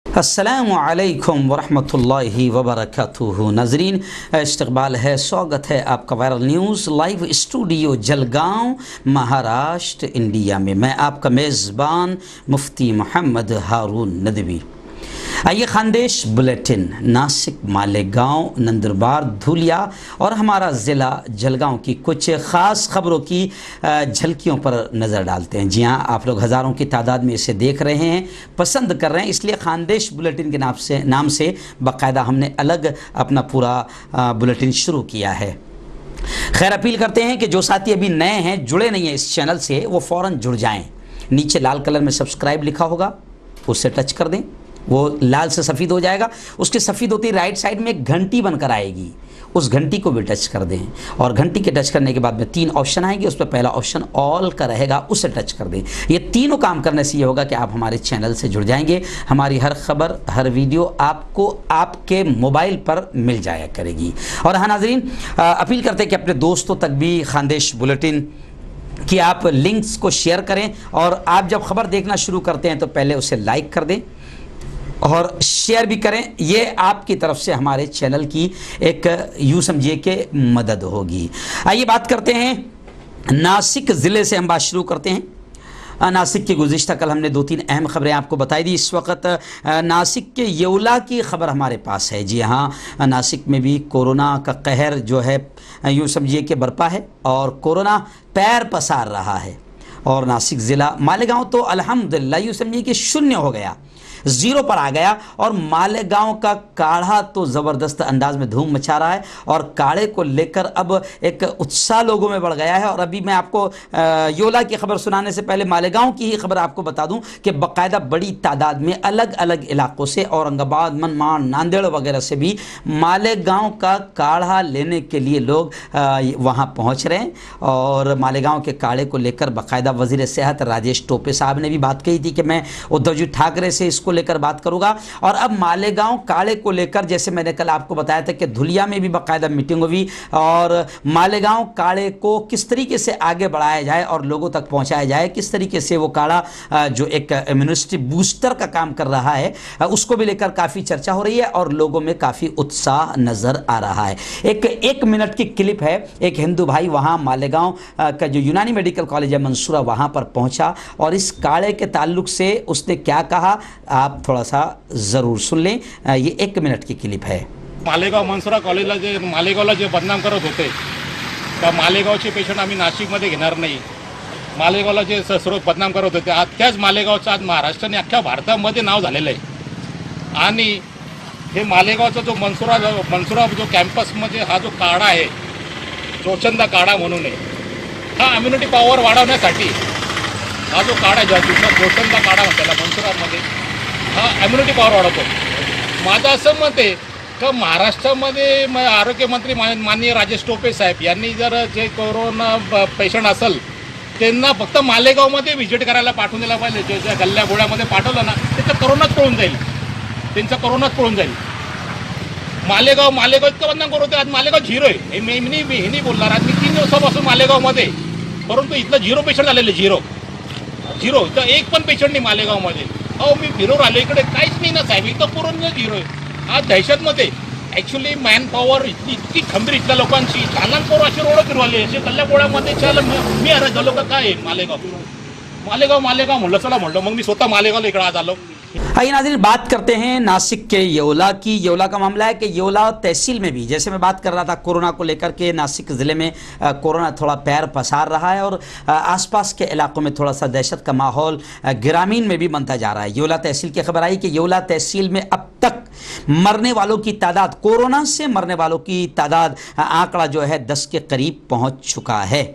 अस्सलामु अलैकुम वरहमतुल्लाहि वबरकातुहू। नाज़रीन, इस्तक़बाल है, स्वागत है आपका viral news live studio Jalgaon, Maharashtra, India में। मैं आपका मेज़बान मुफ्ती मोहम्मद हारून नदवी। आइए खानदेश बुलेटिन नासिक, मालेगांव, नंदुरबार, धुलिया और हमारा ज़िला जलगांव की कुछ ख़ास ख़बरों की झलकियों पर नज़र डालते हैं। जी हाँ, आप लोग हज़ारों की तादाद में इसे देख रहे हैं, पसंद कर रहे हैं, इसलिए खानदेश बुलेटिन के नाम से बाकायदा हमने अलग अपना पूरा बुलेटिन शुरू किया है। खैर, अपील करते हैं कि जो साथी अभी नए हैं, जुड़े नहीं हैं इस चैनल से, वो फ़ौरन जुड़ जाएँ। नीचे लाल कलर में सब्सक्राइब लिखा होगा, उससे टच कर दें, वो लाल से सफ़ेद हो जाएगा। उसके सफ़ेद होती राइट साइड में एक घंटी बनकर आएगी, उस घंटी को भी टच कर दें। और घंटी के टच करने के बाद में 3 ऑप्शन आएंगे, उस पर पहला ऑप्शन ऑल का रहेगा, उसे टच कर दें। ये तीनों काम करने से ये होगा कि आप हमारे चैनल से जुड़ जाएंगे। हमारी हर खबर, हर वीडियो आपको आपके मोबाइल पर मिल जाया करेगी। और हाँ नाज़रीन, अपील करते हैं कि अपने दोस्तों तक भी खानदेश बुलेटिन कि आप लिंक्स को शेयर करें, और आप जब खबर देखना शुरू करते हैं तो पहले उसे लाइक कर दें और शेयर भी करें। ये आपकी तरफ से हमारे चैनल की एक यूँ समझिए कि मदद होगी। आइए बात करते हैं नासिक ज़िले से, हम बात शुरू करते हैं। नासिक की गुज़िश्ता कल हमने 2-3 अहम खबरें आपको बताई दी। इस वक्त नासिक के येवला की खबर हमारे पास है। जी हाँ, नासिक में भी कोरोना का कहर जो है यूँ समझिए कि बरपा है और कोरोना पैर पसार रहा है। और नासिक ज़िला मालेगांव तो अल्हम्दुलिल्लाह यूँ समझिए कि शून्य हो गया, ज़ीरो पर आ गया। और मालेगांव का काढ़ा तो ज़बरदस्त अंदाज में धूम मचा रहा है और काढ़े को लेकर अब एक उत्साह लोगों में बढ़ गया है। और अभी मैं आपको योला की खबर सुनाने से पहले मालेगांव की ही खबर आपको बता दूं कि बाकायदा बड़ी तादाद में अलग अलग इलाकों से, औरंगाबाद, मनमाड़, नांदेड़ वगैरह से भी मालेगांव का काढ़ा लेने के लिए लोग वहाँ पहुँच रहे हैं। और मालेगांव के काढ़े को लेकर बाकायदा वज़ीर सेहत राजेश टोपे साहब ने भी बात कही थी कि मैं उद्धव जी ठाकरे से इसको लेकर बात करूंगा। और अब मालेगांव काढ़े को लेकर, जैसे मैंने कल आपको बताया था कि धुलिया में भी बाकायदा मीटिंग हुई और मालेगांव काढ़े को किस तरीके से आगे बढ़ाया जाए और लोगों तक पहुंचाया जाए, किस तरीके से वो काढ़ा जो एक इम्यूनिटी बूस्टर का काम कर रहा है, उसको भी लेकर काफ़ी चर्चा हो रही है और लोगों में काफ़ी उत्साह नज़र आ रहा है। एक मिनट की क्लिप है। एक हिंदू भाई वहाँ मालेगांव का जो यूनानी मेडिकल कॉलेज है मंसूरा, वहाँ पर पहुँचा और इस काढ़े के ताल्लुक से उसने क्या कहा आप थोड़ा सा ज़रूर सुन लें। ये 1 मिनट की क्लिप है। मालेगाव मनसुरा कॉलेजला मालेगावला जे बदनाम करत होते त्या मालेगावचे पेशंट आम्ही नाशिकमध्ये घेणार नाही, मालेगावला जे सर्व बदनाम करत होते, आज त्याच मालेगावचं आज महाराष्ट्र आणि अख्ख्या भारतामध्ये नाव झालेलं आहे। आणि हे मालेगावचा जो मनसुरा जो कॅम्पसमध्ये हा जो काढा आहे, जोचंदा काढा म्हणून आहे, हा इम्युनिटी पॉवर वाढवण्यासाठी हा जो काढा जोचंदा काढा म्हणतात मनसुरामध्ये, हा इम्युनिटी पॉवर वाढवतो। माझं असं मत आहे की महाराष्ट्रामध्ये आरोग्यमंत्री माननीय राजेश टोपे साहेब यांनी जर जे कोरोना पेशंट असेल त्यांना फक्त मालेगावमध्ये व्हिजिट करायला पाठवून दिला पाहिजे। जे ज्या गल्ल्या गोळ्यामध्ये पाठवलं ना, त्याचं कोरोनाच पळून जाईल, त्यांचा कोरोनाच पळून जाईल। मालेगाव इतकं बदनाम करत होते, आज मालेगाव झिरो आहे। मी नाही बोलणार, आज मी 3 दिवसापासून मालेगावमध्ये, परंतु इथलं 0 पेशंट आलेले, झिरो इथं एक पण पेशंट नाही मालेगावमध्ये। अहो मी फिरून आलो इकडे, काहीच नाही ना साहेब, इथं पूर्ण झिरो आहे। आज दहशतमध्ये ॲक्च्युली मॅन पॉवर इतकी खंबीर इथल्या लोकांची, लहान पोरं असे रोड फिरवाले, असे कल्ल्या गोळ्यामध्ये चाल मी अरे झालो का काय मालेगाव म्हणलं, चला म्हणलं, मग मी स्वतः मालेगावला इकडे आज आलो। आइए नाज़रीन, बात करते हैं नासिक के येवला की। येवला का मामला है कि येवला तहसील में भी, जैसे मैं बात कर रहा था कोरोना को लेकर के, नासिक ज़िले में कोरोना थोड़ा पैर पसार रहा है और आसपास के इलाकों में थोड़ा सा दहशत का माहौल ग्रामीण में भी बनता जा रहा है। येवला तहसील की खबर आई कि येवला तहसील में अब तक मरने वालों की तादाद, कोरोना से मरने वालों की तादाद आंकड़ा जो है 10 के करीब पहुँच चुका है।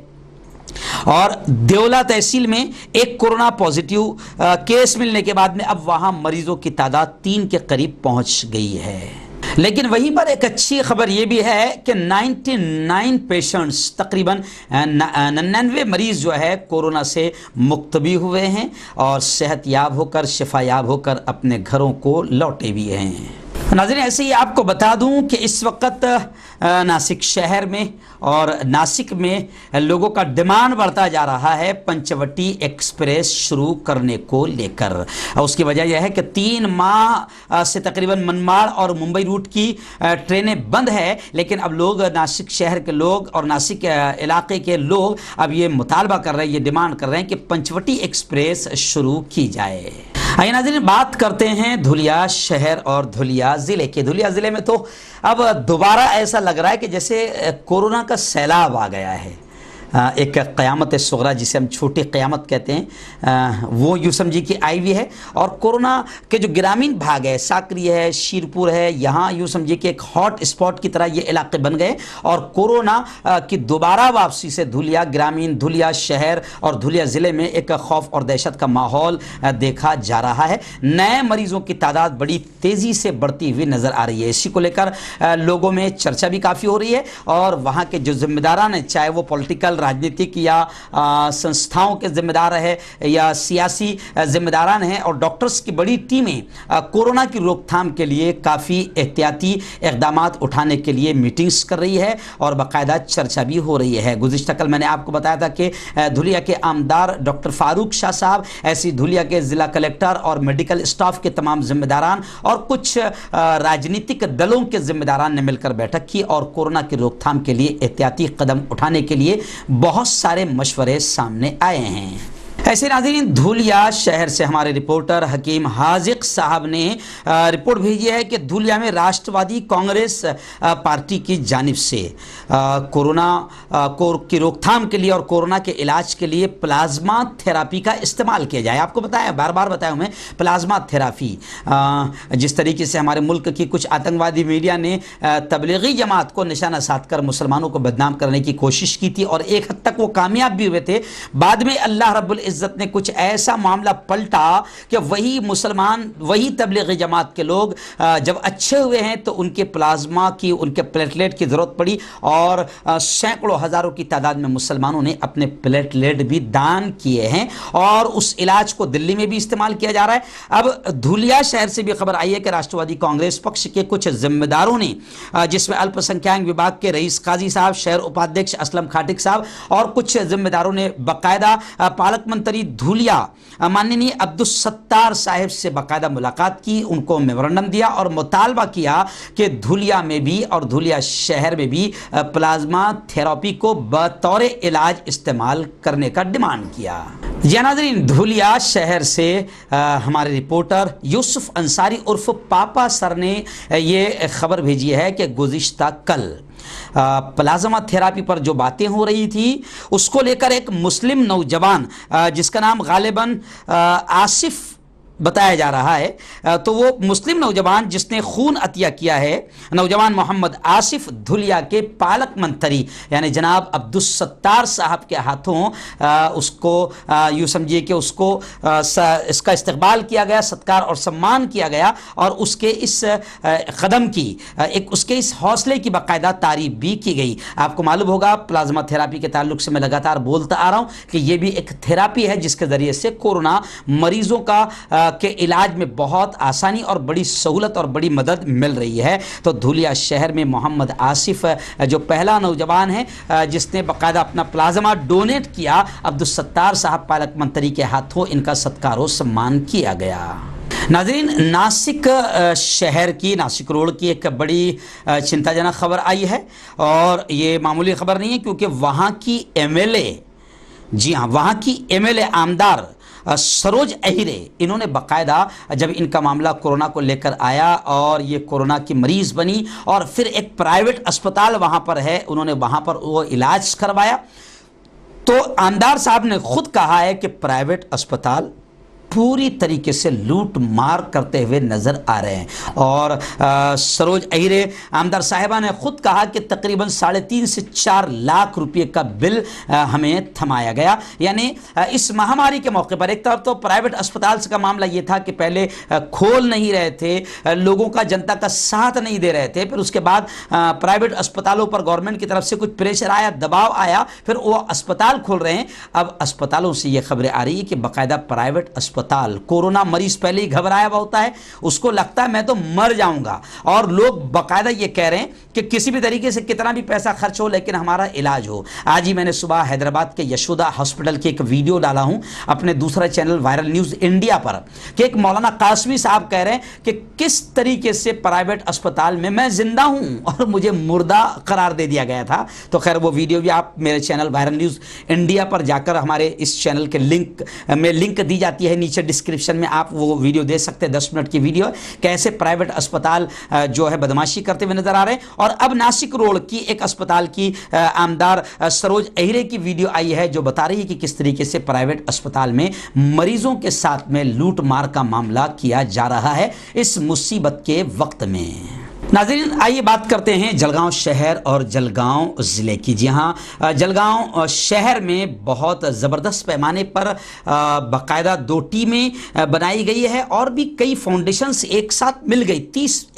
और देवला तहसील में एक कोरोना पॉजिटिव केस मिलने के बाद में अब वहां मरीजों की तादाद 3 के करीब पहुंच गई है। लेकिन वहीं पर एक अच्छी खबर यह भी है कि 99 पेशेंट्स, तकरीबन 99 मरीज जो है कोरोना से मुक्त भी हुए हैं और सेहत याब होकर, शिफा याब होकर अपने घरों को लौटे भी हैं। नाज़रीन, ऐसे ही आपको बता दूं कि इस वक्त नासिक शहर में और नासिक में लोगों का डिमांड बढ़ता जा रहा है पंचवटी एक्सप्रेस शुरू करने को लेकर। उसकी वजह यह है कि 3 माह से तकरीबन मनमाड़ और मुंबई रूट की ट्रेनें बंद है, लेकिन अब लोग नासिक शहर के लोग और नासिक इलाके के लोग अब ये मुतालबा कर रहे हैं, ये डिमांड कर रहे हैं कि पंचवटी एक्सप्रेस शुरू की जाए। आइए नाज़रीन, बात करते हैं धुलिया शहर और धुलिया ज़िले के। धुलिया ज़िले में तो अब दोबारा ऐसा लग रहा है कि जैसे कोरोना का सैलाब आ गया है। एक क़यामत सुग़रा जिसे हम छोटी क़यामत कहते हैं, वो यूँ समझिए कि आई हुई है। और कोरोना के जो ग्रामीण भाग है, साकरी है, शीरपुर है, यहाँ यूँ समझिए कि एक हॉट स्पॉट की तरह ये इलाके बन गए और कोरोना की दोबारा वापसी से धुलिया ग्रामीण, धुलिया शहर और धुलिया ज़िले में एक खौफ और दहशत का माहौल देखा जा रहा है। नए मरीज़ों की तादाद बड़ी तेज़ी से बढ़ती हुई नज़र आ रही है। इसी को लेकर लोगों में चर्चा भी काफ़ी हो रही है और वहाँ के जो जिम्मेदारान हैं, चाहे वो पॉलिटिकल राजनीतिक या संस्थाओं के जिम्मेदार है या सियासी जिम्मेदारान हैं, और डॉक्टर्स की बड़ी टीमें कोरोना की रोकथाम के लिए काफ़ी एहतियाती इक़दाम उठाने के लिए मीटिंग्स कर रही है और बाकायदा चर्चा भी हो रही है। गुज़िश्ता कल मैंने आपको बताया था कि धुलिया के आमदार डॉक्टर फारूक शाह साहब, ऐसी धुलिया के ज़िला कलेक्टर और मेडिकल स्टाफ के तमाम जिम्मेदारान और कुछ राजनीतिक दलों के जिम्मेदारान ने मिलकर बैठक की और कोरोना की रोकथाम के लिए एहतियाती कदम उठाने के लिए बहुत सारे मशवरे सामने आए हैं। ऐसे नाज़रीन, धुलिया शहर से हमारे रिपोर्टर हकीम हाजिक साहब ने रिपोर्ट भेजी है कि धुलिया में राष्ट्रवादी कांग्रेस पार्टी की जानिब से कोरोना की रोकथाम के लिए और कोरोना के इलाज के लिए प्लाज्मा थेरापी का इस्तेमाल किया जाए। आपको बताया, बार बार बताया मैं, प्लाज्मा थेरापी जिस तरीके से हमारे मुल्क की कुछ आतंकवादी मीडिया ने तबलीगी जमात को निशाना साधकर मुसलमानों को बदनाम करने की कोशिश की थी और एक हद तक वो कामयाब भी हुए थे। बाद में अल्लाह रब्बुल इज़्ज़त ने कुछ ऐसा मामला पलटा कि वही मुसलमान, वही तबलीगी जमात के लोग जब अच्छे हुए हैं तो उनके प्लाज्मा की, उनके प्लेटलेट की ज़रूरत पड़ी और सैकड़ों हज़ारों की तादाद में मुसलमानों ने अपने प्लेटलेट भी दान किए हैं और उस इलाज को दिल्ली में भी इस्तेमाल किया जा रहा है। अब धुलिया शहर से भी खबर आई है कि राष्ट्रवादी कांग्रेस पक्ष के कुछ जिम्मेदारों ने, जिसमें अल्पसंख्यक विभाग के रईस काजी साहब, शहर उपाध्यक्ष असलम खाटिक साहब और कुछ जिम्मेदारों ने बाकायदा पालक मंत्री धुलिया माननीय अब्दुल सत्तार साहिब से बाकायदा मुलाकात की, उनको मेमोरेंडम दिया और मुतालबा किया कि धुलिया में भी और धुलिया शहर में भी प्लाज्मा थेरेपी को बतौर इलाज इस्तेमाल करने का डिमांड किया। जी नाज़रीन, धुलिया शहर से हमारे रिपोर्टर यूसुफ अंसारी उर्फ पापा सर ने ये खबर भेजी है कि गुज़िश्ता कल प्लाज्मा थेरापी पर जो बातें हो रही थी उसको लेकर एक मुस्लिम नौजवान जिसका नाम गालिबन आसिफ बताया जा रहा है, तो वो मुस्लिम नौजवान जिसने खून अतिया किया है, नौजवान मोहम्मद आसिफ धुलिया के पालक मंत्री यानी जनाब अब्दुल सत्तार साहब के हाथों उसको यूँ समझिए कि उसको इसका इस्तकबाल किया गया, सत्कार और सम्मान किया गया और उसके इस कदम की, उसके इस हौसले की बाकायदा तारीफ भी की गई। आपको मालूम होगा प्लाज्मा थेरापी के ताल्लुक से मैं लगातार बोलता आ रहा हूँ कि ये भी एक थेरापी है जिसके ज़रिए से कोरोना मरीज़ों का के इलाज में बहुत आसानी और बड़ी सहूलत और बड़ी मदद मिल रही है। तो धुलिया शहर में मोहम्मद आसिफ जो पहला नौजवान है जिसने बाकायदा अपना प्लाज्मा डोनेट किया, अब्दुल सत्तार साहब पालक मंत्री के हाथों इनका सत्कार और सम्मान किया गया। नाज़रीन, नासिक शहर की, नासिक रोड की एक बड़ी चिंताजनक खबर आई है और ये मामूली खबर नहीं है क्योंकि वहाँ की एमएलए, जी हाँ, वहाँ की एमएलए आमदार सरोज अहिरे, इन्होंने बाकायदा जब इनका मामला कोरोना को लेकर आया और ये कोरोना की मरीज़ बनी और फिर एक प्राइवेट अस्पताल वहाँ पर है, उन्होंने वहाँ पर वो इलाज करवाया, तो आमदार साहब ने खुद कहा है कि प्राइवेट अस्पताल पूरी तरीके से लूट मार करते हुए नज़र आ रहे हैं। और सरोज अहिरे आमदार साहिबा ने खुद कहा कि तकरीबन 3.5 से 4 लाख रुपए का बिल हमें थमाया गया। यानी इस महामारी के मौके पर एक तरफ तो प्राइवेट अस्पताल का मामला ये था कि पहले खोल नहीं रहे थे, लोगों का, जनता का साथ नहीं दे रहे थे, फिर उसके बाद प्राइवेट अस्पतालों पर गवर्नमेंट की तरफ से कुछ प्रेशर आया, दबाव आया, फिर वो अस्पताल खोल रहे हैं। अब अस्पतालों से ये खबरें आ रही है कि बाकायदा प्राइवेट अस्पताल अस्पताल। कोरोना मरीज पहले ही घबराया हुआ होता है, उसको लगता है मैं तो मर जाऊंगा, और लोग बाकायदा ये कह रहे हैं कि किसी भी तरीके से कितना भी पैसा खर्च हो लेकिन हमारा इलाज हो। आज ही मैंने सुबह हैदराबाद के यशोदा हॉस्पिटल की एक वीडियो डाला हूं अपने दूसरा चैनल वायरल न्यूज इंडिया पर, कि एक मौलाना कासमी साहब कह रहे हैं कि किस तरीके से प्राइवेट अस्पताल में मैं जिंदा हूं और मुझे मुर्दा करार दे दिया गया था। तो खैर वो वीडियो भी आप मेरे चैनल वायरल न्यूज इंडिया पर जाकर, हमारे इस चैनल के लिंक दी जाती है नीचे डिस्क्रिप्शन में, आप वो वीडियो दे सकते हैं। 10 मिनट की वीडियो, कैसे प्राइवेट अस्पताल जो है बदमाशी करते हुए नजर आ रहे हैं। और अब नासिक रोड की एक अस्पताल की आमदार सरोज अहिरे की वीडियो आई है जो बता रही है कि किस तरीके से प्राइवेट अस्पताल में मरीजों के साथ में लूट मार का मामला किया जा रहा है इस मुसीबत के वक्त में। नाज़रीन, आइए बात करते हैं जलगांव शहर और जलगांव ज़िले की। जी हाँ, जलगांव शहर में बहुत ज़बरदस्त पैमाने पर बाकायदा 2 टीमें बनाई गई है और भी कई फाउंडेशंस एक साथ मिल गई।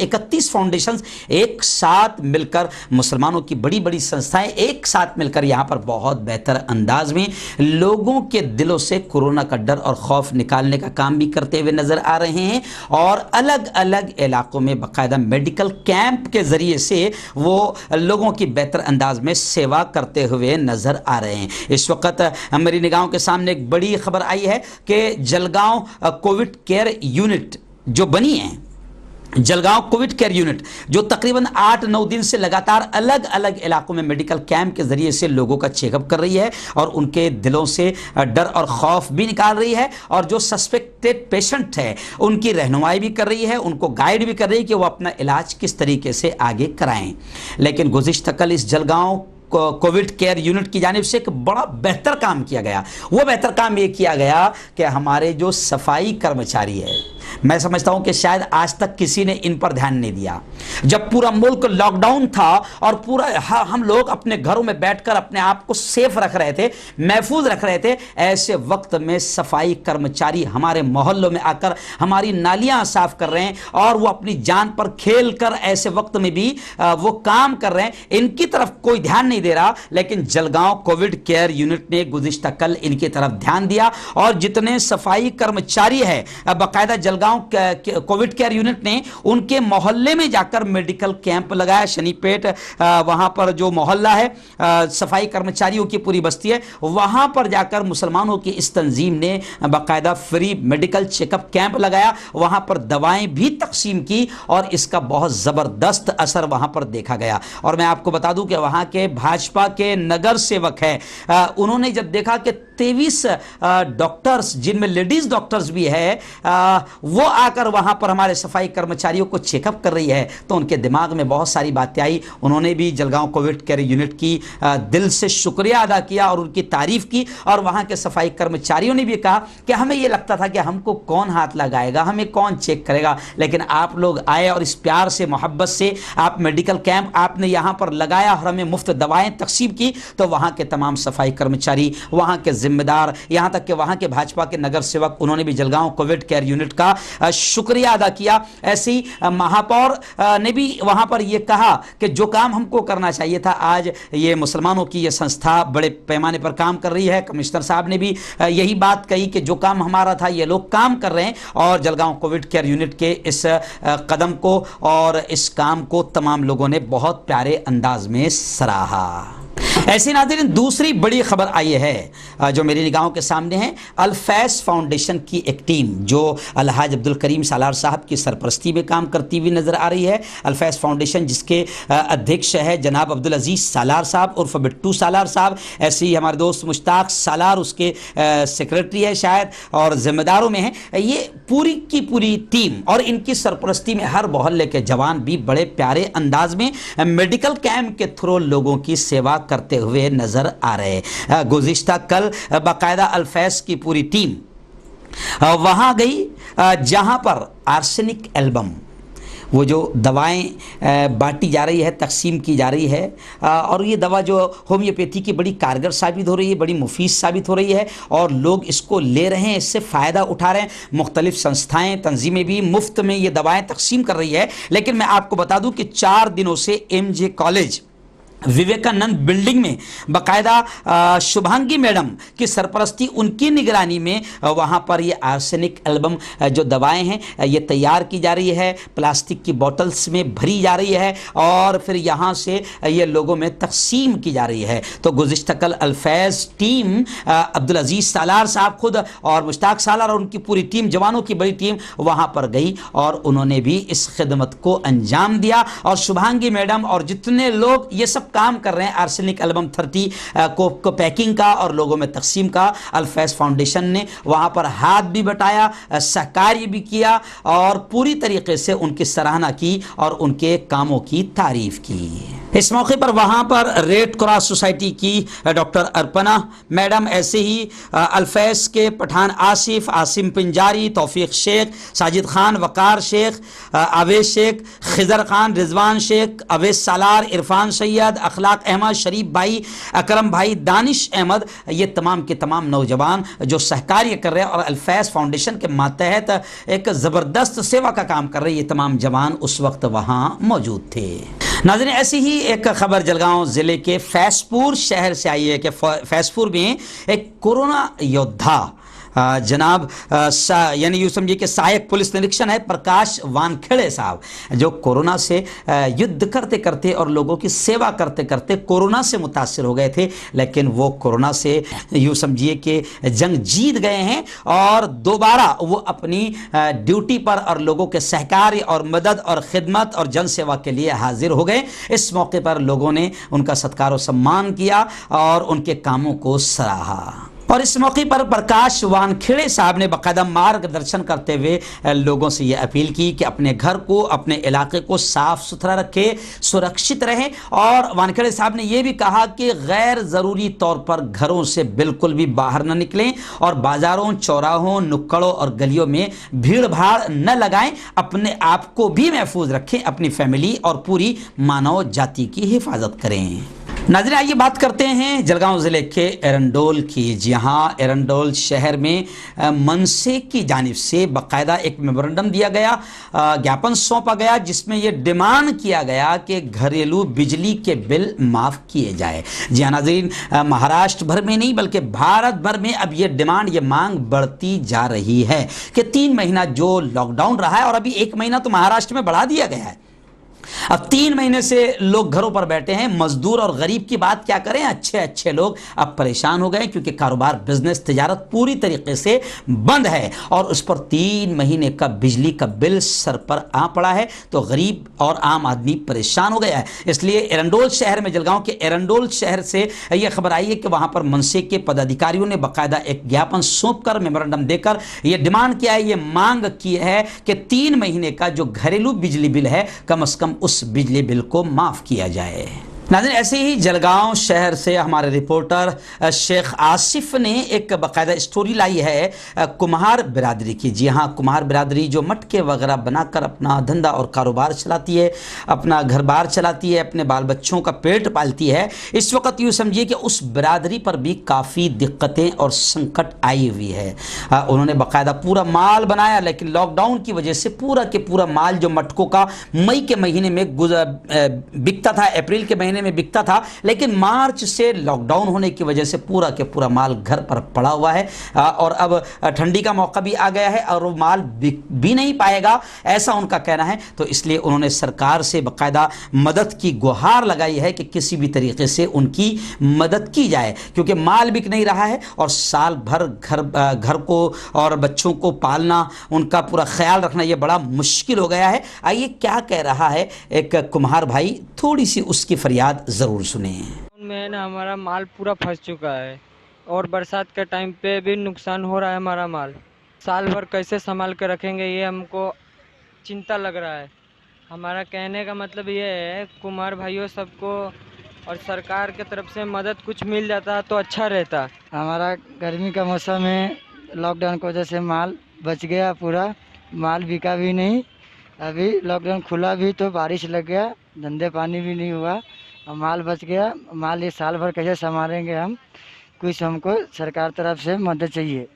31 फाउंडेशंस एक साथ मिलकर, मुसलमानों की बड़ी बड़ी संस्थाएं एक साथ मिलकर यहाँ पर बहुत बेहतर अंदाज में लोगों के दिलों से कोरोना का डर और खौफ निकालने का काम भी करते हुए नज़र आ रहे हैं। और अलग अलग इलाकों में बाकायदा मेडिकल कैंप के जरिए से वो लोगों की बेहतर अंदाज में सेवा करते हुए नजर आ रहे हैं। इस वक्त मेरी निगाहों के सामने एक बड़ी खबर आई है कि जलगांव कोविड केयर यूनिट जो बनी है, जलगांव कोविड केयर यूनिट जो तकरीबन 8-9 दिन से लगातार अलग अलग इलाकों में मेडिकल कैंप के जरिए से लोगों का चेकअप कर रही है और उनके दिलों से डर और खौफ भी निकाल रही है, और जो सस्पेक्टेड पेशेंट है उनकी रहनुमाई भी कर रही है, उनको गाइड भी कर रही है कि वो अपना इलाज किस तरीके से आगे कराएं। लेकिन गुज़िश्ता कल इस जलगांव कोविड केयर यूनिट की जानिब से एक बड़ा बेहतर काम किया गया। वो बेहतर काम ये किया गया कि हमारे जो सफाई कर्मचारी है, मैं समझता हूं कि शायद आज तक किसी ने इन पर ध्यान नहीं दिया। जब पूरा मुल्क लॉकडाउन था और पूरा हम लोग अपने घरों में बैठकर अपने आप को सेफ रख रहे थे, महफूज रख रहे थे, ऐसे वक्त में सफाई कर्मचारी हमारे मोहल्लों में आकर हमारी नालियां साफ कर रहे हैं और वो अपनी जान पर खेल कर ऐसे वक्त में भी वो काम कर रहे हैं। इनकी तरफ कोई ध्यान नहीं दे रहा, लेकिन जलगांव कोविड केयर यूनिट ने गुज़िश्ता कल इनकी तरफ ध्यान दिया और जितने सफाई कर्मचारी है बाकायदा जलगांव कोविड केयर यूनिट ने उनके मोहल्ले में जाकर मेडिकल कैंप लगाया। शनीपेट वहां पर जो मोहल्ला है, सफाई कर्मचारियों की पूरी बस्ती है, वहां पर जाकर मुसलमानों की इस तंजीम ने बाकायदा फ्री मेडिकल चेकअप कैंप लगाया, वहां पर दवाएं भी तकसीम की और इसका बहुत जबरदस्त असर वहां पर देखा गया। और मैं आपको बता दूं कि वहां के भाजपा के नगर सेवक है, उन्होंने जब देखा कि 23 डॉक्टर्स जिनमें लेडीज डॉक्टर्स भी है वो आकर वहां पर हमारे सफाई कर्मचारियों को चेकअप कर रही है, तो उनके दिमाग में बहुत सारी बातें आई। उन्होंने भी जलगांव कोविड केयर यूनिट की दिल से शुक्रिया अदा किया और उनकी तारीफ की। और वहां के सफाई कर्मचारियों ने भी कहा कि हमें यह लगता था कि हमको कौन हाथ लगाएगा, हमें कौन चेक करेगा, लेकिन आप लोग आए और इस प्यार से मोहब्बत से आप मेडिकल कैंप आपने यहां पर लगाया और हमें मुफ्त दवाएं तकसीम की। तो वहां के तमाम सफाई कर्मचारी, वहां के जिम्मेदार, यहां तक कि वहां के भाजपा के नगर सेवक, उन्होंने भी जलगांव कोविड केयर यूनिट का शुक्रिया अदा किया। ऐसे ही महापौर ने भी वहां पर यह कहा कि जो काम हमको करना चाहिए था, आज ये मुसलमानों की ये संस्था बड़े पैमाने पर काम कर रही है। कमिश्नर साहब ने भी यही बात कही कि जो काम हमारा था ये लोग काम कर रहे हैं, और जलगांव कोविड केयर यूनिट के इस कदम को और इस काम को तमाम लोगों ने बहुत प्यारे अंदाज में सराहा। ऐसी नाज़रीन दूसरी बड़ी खबर आई है जो मेरी निगाहों के सामने है। अल-फैज़ फाउंडेशन की एक टीम जो अलहाज अब्दुल करीम सालार साहब की सरपरस्ती में काम करती हुई नज़र आ रही है। अल-फैज़ फाउंडेशन जिसके अध्यक्ष है जनाब अब्दुल अजीज़ सालार साहब उर्फ बिट्टू सालार साहब, ऐसे ही हमारे दोस्त मुश्ताक सालार उसके सेक्रेटरी है शायद और जिम्मेदारों में है। ये पूरी की पूरी टीम और इनकी सरपरस्ती में हर मोहल्ले के जवान भी बड़े प्यारे अंदाज में मेडिकल कैंप के थ्रू लोगों की सेवा करते हुए नजर आ रहे। गुज़िश्ता कल बाकायदा अल-फैज़ की पूरी टीम वहां गई जहां पर आर्सेनिक एल्बम, वो जो दवाएं बांटी जा रही है, तकसीम की जा रही है, और ये दवा जो होम्योपैथी की बड़ी कारगर साबित हो रही है, बड़ी मुफीद साबित हो रही है और लोग इसको ले रहे हैं, इससे फ़ायदा उठा रहे हैं। मुख्तलिफ संस्थाएं, तंजीमें भी मुफ्त में ये दवाएं तकसीम कर रही है। लेकिन मैं आपको बता दूं कि 4 दिनों से MJ कॉलेज विवेकानंद बिल्डिंग में बाकायदा शुभांगी मैडम की सरपरस्ती, उनकी निगरानी में वहाँ पर ये आर्सेनिक एल्बम जो दवाएं हैं ये तैयार की जा रही है, प्लास्टिक की बोतल्स में भरी जा रही है और फिर यहाँ से ये लोगों में तकसीम की जा रही है। तो गुज़िश्ता कल अल्फैज़ टीम अब्दुल अजीज़ सालार साहब खुद और मुश्ताक सालार और उनकी पूरी टीम, जवानों की बड़ी टीम वहाँ पर गई और उन्होंने भी इस खिदमत को अंजाम दिया। और शुभांगी मैडम और जितने लोग ये सब काम कर रहे हैं आर्सेनिक एल्बम 30 को पैकिंग का और लोगों में तकसीम का, अल्फैज़ फाउंडेशन ने वहाँ पर हाथ भी बटाया, सहकार्य भी किया और पूरी तरीके से उनकी सराहना की और उनके कामों की तारीफ की। इस मौके पर वहाँ पर रेड क्रॉस सोसाइटी की डॉक्टर अर्पना मैडम, ऐसे ही अल्फैज़ के पठान आसिफ, आसिम पिंजारी, तौफीक शेख, साजिद खान, वकार शेख, आवेश शेख, खिजर खान, रिजवान शेख, अवेश सालार, इरफान सैयद, अखलाक अहमद, शरीफ भाई, अकरम भाई, दानिश अहमद, ये तमाम के तमाम नौजवान जो सहकार्य कर रहे हैं और अल्फैज़ फाउंडेशन के मातहत एक ज़बरदस्त सेवा का काम कर रहे हैं, ये तमाम जवान उस वक्त वहाँ मौजूद थे। नाज़रीन, ऐसी ही एक खबर जलगांव ज़िले के फैसपुर शहर से आई है कि फैसपुर में एक कोरोना योद्धा जनाब यानी यूँ समझिए कि सहायक पुलिस निरीक्षक है प्रकाश वानखेड़े साहब, जो कोरोना से युद्ध करते करते और लोगों की सेवा करते करते कोरोना से मुतासिर हो गए थे, लेकिन वो कोरोना से यूँ समझिए कि जंग जीत गए हैं और दोबारा वो अपनी ड्यूटी पर और लोगों के सहकार्य और मदद और खिदमत और जन सेवा के लिए हाजिर हो गए। इस मौके पर लोगों ने उनका सत्कार और सम्मान किया और उनके कामों को सराहा। और इस मौके पर प्रकाश वानखेड़े साहब ने बाकायदा मार्गदर्शन करते हुए लोगों से ये अपील की कि अपने घर को, अपने इलाके को साफ सुथरा रखें, सुरक्षित रहें। और वानखेड़े साहब ने यह भी कहा कि गैर ज़रूरी तौर पर घरों से बिल्कुल भी बाहर न निकलें और बाज़ारों, चौराहों, नुक्कड़ों और गलियों में भीड़ भाड़ न लगाएं, अपने आप को भी महफूज रखें, अपनी फैमिली और पूरी मानव जाति की हिफाजत करें। नाज़रीन, आइए बात करते हैं जलगांव ज़िले के एरंडोल की। जी हाँ, एरंडोल शहर में मनसे की जानिब से बाकायदा एक मेमोरेंडम दिया गया, ज्ञापन सौंपा गया, जिसमें यह डिमांड किया गया कि घरेलू बिजली के बिल माफ़ किए जाए। जी हाँ नाज़रीन, महाराष्ट्र भर में नहीं बल्कि भारत भर में अब ये डिमांड, ये मांग बढ़ती जा रही है कि 3 महीना जो लॉकडाउन रहा है और अभी 1 महीना तो महाराष्ट्र में बढ़ा दिया गया है, अब 3 महीने से लोग घरों पर बैठे हैं। मजदूर और गरीब की बात क्या करें, अच्छे अच्छे लोग अब परेशान हो गए क्योंकि कारोबार, बिजनेस, तिजारत पूरी तरीके से बंद है और उस पर 3 महीने का बिजली का बिल सर पर आ पड़ा है, तो गरीब और आम आदमी परेशान हो गया है। इसलिए एरंडोल शहर में, जलगांव के एरंडोल शहर से यह खबर आई है कि वहां पर मनसे के पदाधिकारियों ने बाकायदा एक ज्ञापन सौंप कर, मेमोरेंडम देकर यह डिमांड किया है, यह मांग की है कि 3 महीने का जो घरेलू बिजली बिल है कम से कम उस बिजली बिल को माफ किया जाए। नाज़रीन, ऐसे ही जलगांव शहर से हमारे रिपोर्टर शेख आसिफ ने एक बाकायदा स्टोरी लाई है कुम्हार बिरादरी की। जी हाँ, कुम्हार बिरादरी जो मटके वगैरह बनाकर अपना धंधा और कारोबार चलाती है, अपना घर बार चलाती है, अपने बाल बच्चों का पेट पालती है, इस वक्त यूँ समझिए कि उस बिरादरी पर भी काफ़ी दिक्कतें और संकट आई हुई है। उन्होंने बाकायदा पूरा माल बनाया, लेकिन लॉकडाउन की वजह से पूरा के पूरा माल जो मटकों का मई के महीने में बिकता था, अप्रैल के महीने में बिकता था, लेकिन मार्च से लॉकडाउन होने की वजह से पूरा के पूरा माल घर पर पड़ा हुआ है और अब ठंडी का मौका भी आ गया है और वो माल बिक भी नहीं पाएगा, ऐसा उनका कहना है। तो इसलिए उन्होंने सरकार से बाकायदा मदद की गुहार लगाई है कि किसी भी तरीके से उनकी मदद की जाए, क्योंकि माल बिक नहीं रहा है और साल भर घर को और बच्चों को पालना, उनका पूरा ख्याल रखना ये बड़ा मुश्किल हो गया है। आइए क्या कह रहा है एक कुम्हार भाई, थोड़ी सी उसकी फरियाद जरूर सुने। में ना हमारा माल पूरा फंस चुका है और बरसात के टाइम पे भी नुकसान हो रहा है हमारा माल। साल भर कैसे संभाल कर रखेंगे ये हमको चिंता लग रहा है। हमारा कहने का मतलब ये है कुम्हार भाइयों सबको और सरकार के तरफ से मदद कुछ मिल जाता तो अच्छा रहता। हमारा गर्मी का मौसम में लॉकडाउन की वजह से माल बच गया, पूरा माल बिका भी नहीं। अभी लॉकडाउन खुला भी तो बारिश लग गया, धंधे पानी भी नहीं हुआ और माल बच गया। माल ये साल भर कैसे संभालेंगे हम, कुछ हमको सरकार तरफ से मदद चाहिए।